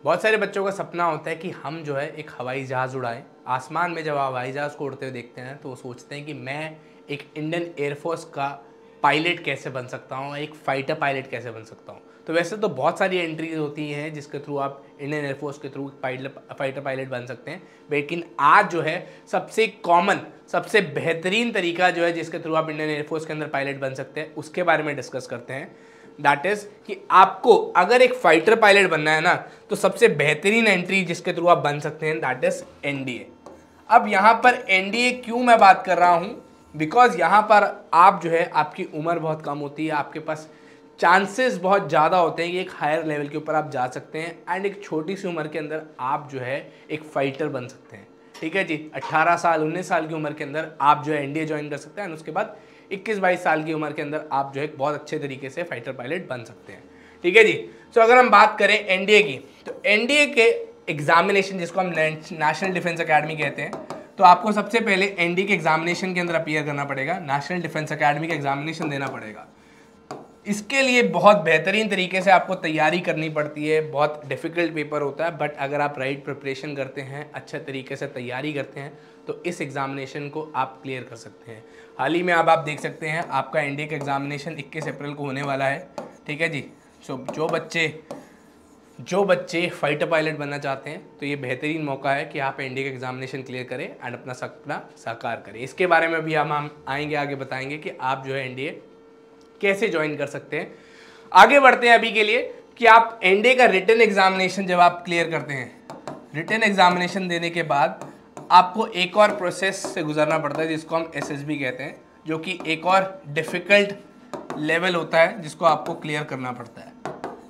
बहुत सारे बच्चों का सपना होता है कि हम जो है एक हवाई जहाज़ उड़ाएं। आसमान में जब हवाई जहाज़ को उड़ते हुए देखते हैं तो वो सोचते हैं कि मैं एक इंडियन एयरफोर्स का पायलट कैसे बन सकता हूँ, एक फ़ाइटर पायलट कैसे बन सकता हूँ। तो वैसे तो बहुत सारी एंट्रीज होती हैं जिसके थ्रू आप इंडियन एयरफोर्स के थ्रू फाइटर पायलट बन सकते हैं, लेकिन आज जो है सबसे कॉमन, सबसे बेहतरीन तरीका जो है जिसके थ्रू आप इंडियन एयरफोर्स के अंदर पायलट बन सकते हैं, उसके बारे में डिस्कस करते हैं। दैट इज कि आपको अगर एक फाइटर पायलट बनना है ना, तो सबसे बेहतरीन एंट्री जिसके थ्रू आप बन सकते हैं दैट इज एनडीए। अब यहाँ पर एनडीए क्यों मैं बात कर रहा हूँ, बिकॉज यहाँ पर आप जो है आपकी उम्र बहुत कम होती है, आपके पास चांसेस बहुत ज़्यादा होते हैं कि एक हायर लेवल के ऊपर आप जा सकते हैं एंड एक छोटी सी उम्र के अंदर आप जो है एक फाइटर बन सकते हैं। ठीक है जी, 18 साल 19 साल की उम्र के अंदर आप जो है एनडीए ज्वाइन कर सकते हैं एंड उसके बाद 21-22 साल की उम्र के अंदर आप जो है बहुत अच्छे तरीके से फाइटर पायलट बन सकते हैं। ठीक है जी। सो अगर हम बात करें एनडीए की, तो एनडीए के एग्जामिनेशन जिसको हम नेशनल डिफेंस अकेडमी कहते हैं, तो आपको सबसे पहले एनडीए के एग्जामिनेशन के अंदर अपीयर करना पड़ेगा, नेशनल डिफेंस अकेडमी का एग्जामिनेशन देना पड़ेगा। इसके लिए बहुत बेहतरीन तरीके से आपको तैयारी करनी पड़ती है, बहुत डिफ़िकल्ट पेपर होता है, बट अगर आप राइट प्रिपरेशन करते हैं, अच्छे तरीके से तैयारी करते हैं, तो इस एग्ज़ामिनेशन को आप क्लियर कर सकते हैं। हाल ही में अब आप देख सकते हैं आपका एनडीए का एग्ज़ामिनेशन 21 अप्रैल को होने वाला है। ठीक है जी। सो जो बच्चे फाइटर पायलट बनना चाहते हैं, तो ये बेहतरीन मौका है कि आप एनडीए का एग्ज़ामिनेशन क्लियर करें एंड अपना सपना साकार करें। इसके बारे में भी हम आएंगे, आगे बताएंगे कि आप जो है एनडीए कैसे ज्वाइन कर सकते हैं। आगे बढ़ते हैं अभी के लिए कि आप एनडीए का रिटन एग्जामिनेशन जब आप क्लियर करते हैं, रिटन एग्जामिनेशन देने के बाद आपको एक और प्रोसेस से गुजरना पड़ता है जिसको हम एसएसबी कहते हैं, जो कि एक और डिफ़िकल्ट लेवल होता है जिसको आपको क्लियर करना पड़ता है।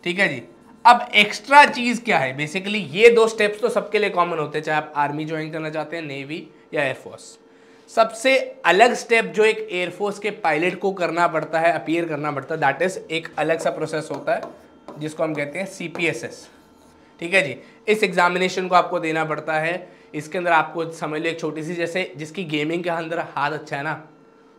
ठीक है जी। अब एक्स्ट्रा चीज़ क्या है, बेसिकली ये दो स्टेप्स तो सबके लिए कॉमन होते हैं, चाहे आप आर्मी ज्वाइन करना चाहते हैं, नेवी या एयरफोर्स। सबसे अलग स्टेप जो एक एयरफोर्स के पायलट को करना पड़ता है, अपीयर करना पड़ता है, दैट इज एक अलग सा प्रोसेस होता है जिसको हम कहते हैं सीपीएसएस। ठीक है जी। इस एग्जामिनेशन को आपको देना पड़ता है। इसके अंदर आपको समझ लो एक छोटी सी, जैसे जिसकी गेमिंग के अंदर हाथ अच्छा है ना,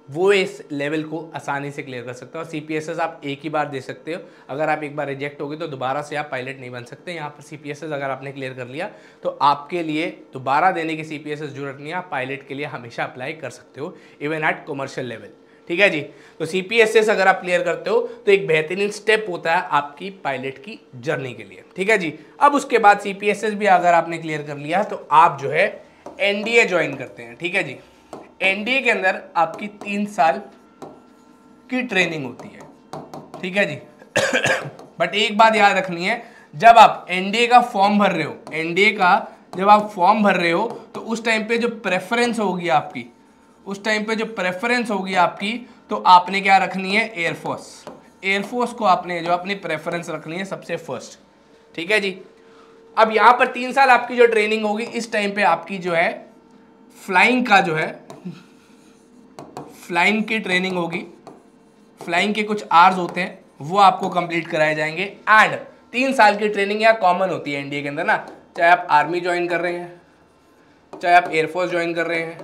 वो इस लेवल को आसानी से क्लियर कर सकते हो। और सीपीएसएस आप एक ही बार दे सकते हो, अगर आप एक बार रिजेक्ट हो गए तो दोबारा से आप पायलट नहीं बन सकते। यहाँ पर सीपीएसएस अगर आपने क्लियर कर लिया तो आपके लिए दोबारा देने की सीपीएसएस जरूरत नहीं है, आप पायलट के लिए हमेशा अप्लाई कर सकते हो, इवन एट कमर्शियल लेवल। ठीक है जी। तो सीपीएसएस अगर आप क्लियर करते हो तो एक बेहतरीन स्टेप होता है आपकी पायलट की जर्नी के लिए। ठीक है जी। अब उसके बाद सीपीएसएस भी अगर आपने क्लियर कर लिया तो आप जो है एनडीए ज्वाइन करते हैं। ठीक है जी। एनडीए के अंदर आपकी 3 साल की ट्रेनिंग होती है। ठीक है जी। बट एक बात याद रखनी है, जब आप एनडीए का फॉर्म भर रहे हो, एनडीए का जब आप फॉर्म भर रहे हो तो उस टाइम पे जो प्रेफरेंस होगी आपकी, उस टाइम पे जो प्रेफरेंस होगी आपकी, तो आपने क्या रखनी है, एयरफोर्स। एयरफोर्स को आपने जो अपनी प्रेफरेंस रखनी है सबसे फर्स्ट। ठीक है जी। अब यहाँ पर 3 साल आपकी जो ट्रेनिंग होगी, इस टाइम पे आपकी जो है फ्लाइंग का जो है, फ्लाइंग की ट्रेनिंग होगी। फ्लाइंग के कुछ आवर्स होते हैं वो आपको कंप्लीट कराए जाएंगे एंड 3 साल की ट्रेनिंग यहाँ कॉमन होती है एनडीए के अंदर ना, चाहे आप आर्मी ज्वाइन कर रहे हैं, चाहे आप एयरफोर्स ज्वाइन कर रहे हैं,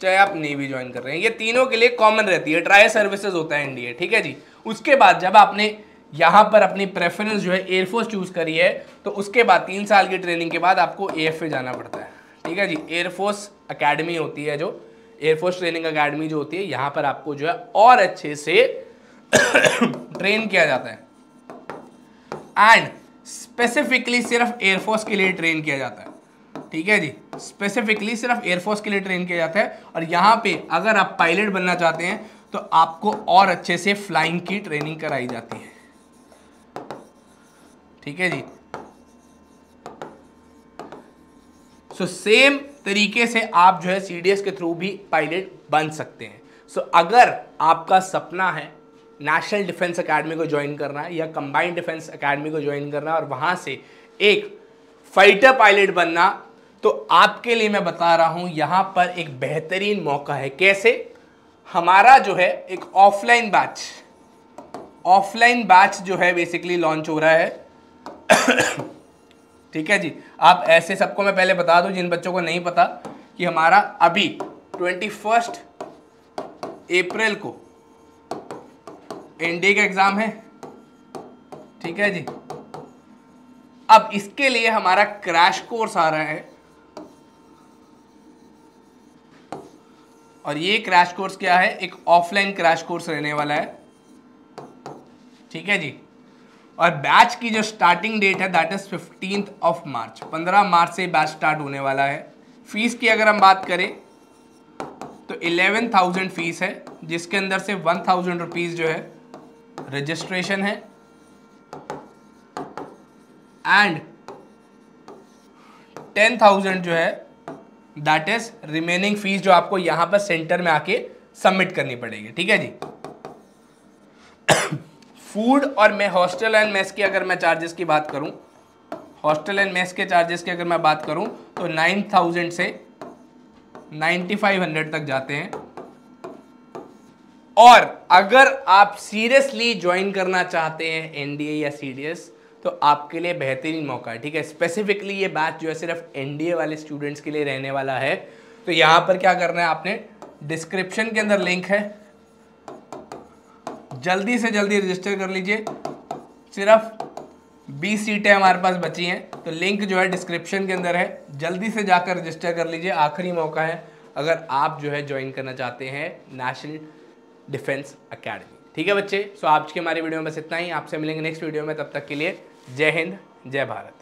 चाहे आप नेवी ज्वाइन कर रहे हैं, ये तीनों के लिए कॉमन रहती है, ट्राई सर्विसेज होता है एनडीए। ठीक है जी। उसके बाद जब आपने यहाँ पर अपनी प्रेफरेंस जो है एयरफोर्स चूज करी है, तो उसके बाद 3 साल की ट्रेनिंग के बाद आपको एएफए जाना पड़ता है। ठीक है जी। एयरफोर्स अकेडमी होती है, जो एयरफोर्स ट्रेनिंग अकेडमी जो होती है, यहाँ पर आपको जो है और अच्छे से ट्रेन किया जाता है एंड स्पेसिफिकली सिर्फ एयरफोर्स के लिए ट्रेन किया जाता है। ठीक है जी। स्पेसिफिकली सिर्फ एयरफोर्स के लिए ट्रेन किया जाता है। और यहाँ पे अगर आप पायलट बनना चाहते हैं तो आपको और अच्छे से फ्लाइंग की ट्रेनिंग कराई जाती है। ठीक है जी। सो सेम तरीके से आप जो है सीडीएस के थ्रू भी पायलट बन सकते हैं। सो अगर आपका सपना है नेशनल डिफेंस अकेडमी को ज्वाइन करना है या कंबाइंड डिफेंस अकेडमी को ज्वाइन करना है और वहां से एक फाइटर पायलट बनना, तो आपके लिए मैं बता रहा हूं यहां पर एक बेहतरीन मौका है। कैसे? हमारा जो है एक ऑफलाइन बैच जो है बेसिकली लॉन्च हो रहा है। ठीक है जी। आप ऐसे सबको मैं पहले बता दूं जिन बच्चों को नहीं पता कि हमारा अभी 21 अप्रैल को एनडीए का एग्जाम है। ठीक है जी। अब इसके लिए हमारा क्रैश कोर्स आ रहा है, और ये क्रैश कोर्स क्या है, एक ऑफलाइन क्रैश कोर्स रहने वाला है, ठीक है जी। और बैच की जो स्टार्टिंग डेट है दैट इज 15 मार्च, 15 मार्च से बैच स्टार्ट होने वाला है। फीस की अगर हम बात करें तो 11,000 फीस है, जिसके अंदर से 1,000 रुपीज़ जो है रजिस्ट्रेशन है एंड 10,000 जो है दैट इज रिमेनिंग फीस, जो आपको यहां पर सेंटर में आके सबमिट करनी पड़ेगी, ठीक है जी। फूड और मैं हॉस्टल एंड मेस की अगर मैं चार्जेस की बात करूं, हॉस्टल एंड मेस के चार्जेस की अगर मैं बात करूं तो 9,000 से 9,500 तक जाते हैं। और अगर आप सीरियसली ज्वाइन करना चाहते हैं एनडीए या सीडीएस तो आपके लिए बेहतरीन मौका है, ठीक है। स्पेसिफिकली ये बैच जो है सिर्फ एनडीए वाले स्टूडेंट्स के लिए रहने वाला है। तो यहां पर क्या करना है आपने, डिस्क्रिप्शन के अंदर लिंक है, जल्दी से जल्दी रजिस्टर कर लीजिए। सिर्फ 20 सीटें हमारे पास बची हैं, तो लिंक जो है डिस्क्रिप्शन के अंदर है, जल्दी से जाकर रजिस्टर कर लीजिए, आखिरी मौका है अगर आप जो है ज्वाइन करना चाहते हैं नेशनल डिफेंस एकेडमी, ठीक है बच्चे। सो आज की हमारी वीडियो में बस इतना ही, आपसे मिलेंगे नेक्स्ट वीडियो में, तब तक के लिए जय हिंद जय भारत।